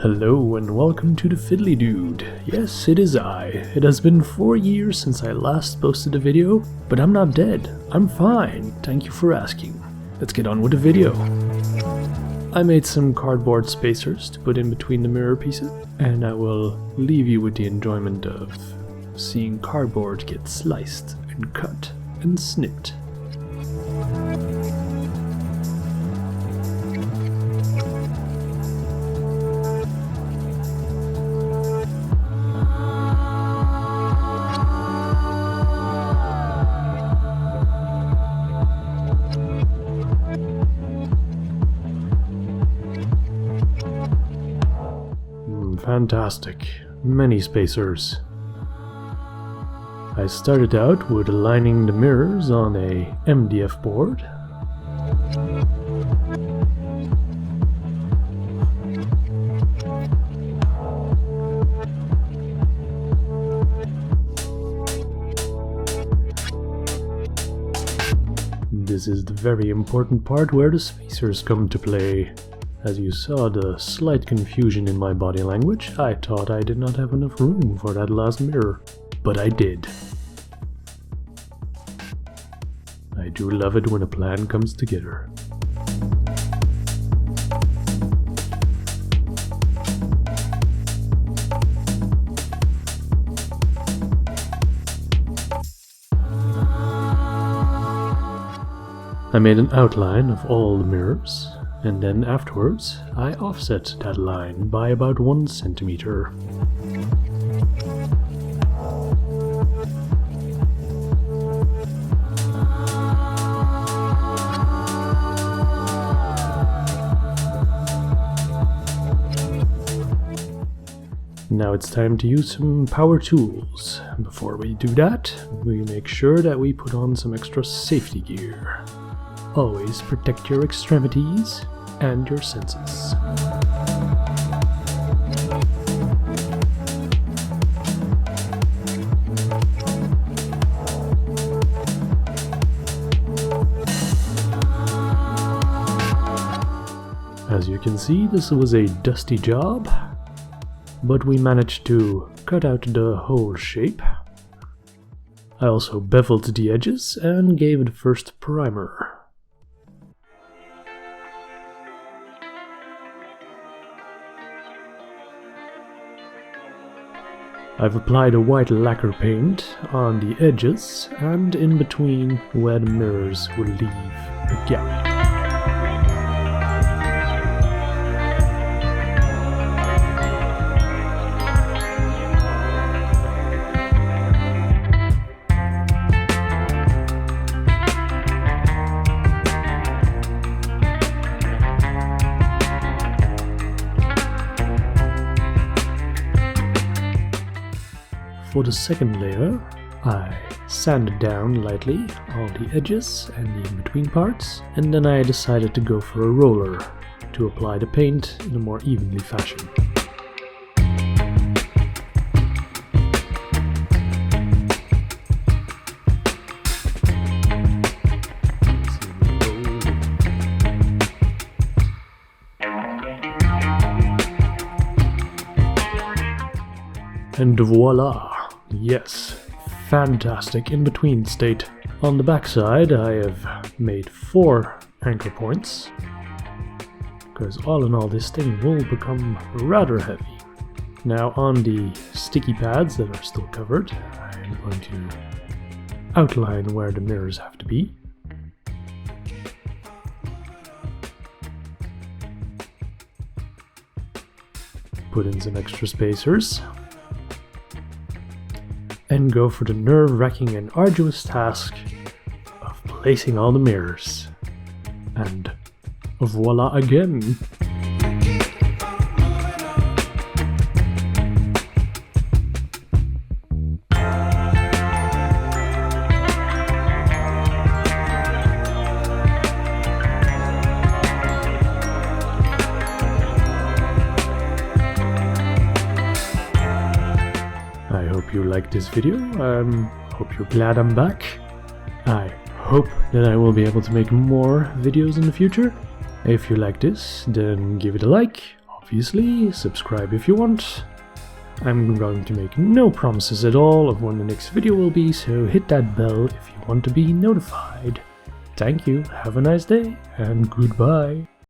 Hello and welcome to the Fiddly Dude. Yes, it is I. It has been 4 years since I last posted a video, but I'm not dead. I'm fine. Thank you for asking. Let's get on with the video. I made some cardboard spacers to put in between the mirror pieces, and I will leave you with the enjoyment of seeing cardboard get sliced and cut and snipped. Fantastic. Many spacers. I started out with aligning the mirrors on a MDF board. This is the very important part where the spacers come to play. As you saw the slight confusion in my body language, I thought I did not have enough room for that last mirror, but I did. I do love it when a plan comes together. I made an outline of all the mirrors. And then afterwards, I offset that line by about 1 centimeter. Now it's time to use some power tools. Before we do that, we make sure that we put on some extra safety gear. Always protect your extremities and your senses. As you can see, this was a dusty job, but we managed to cut out the whole shape. I also beveled the edges and gave it first primer. I've applied a white lacquer paint on the edges and in between where the mirrors will leave a gap. For the second layer, I sanded down lightly all the edges and the in-between parts, and then I decided to go for a roller to apply the paint in a more evenly fashion. And voila! Yes, fantastic in-between state. On the backside I have made 4 anchor points, because all in all this thing will become rather heavy. Now on the sticky pads that are still covered, I'm going to outline where the mirrors have to be. Put in some extra spacers. And go for the nerve-wracking and arduous task of placing all the mirrors. And voila again! I hope you liked this video. Hope you're glad I'm back. I hope that I will be able to make more videos in the future. If you like this, then give it a like. Obviously, subscribe if you want. I'm going to make no promises at all of when the next video will be, so hit that bell if you want to be notified. Thank you, have a nice day, and goodbye.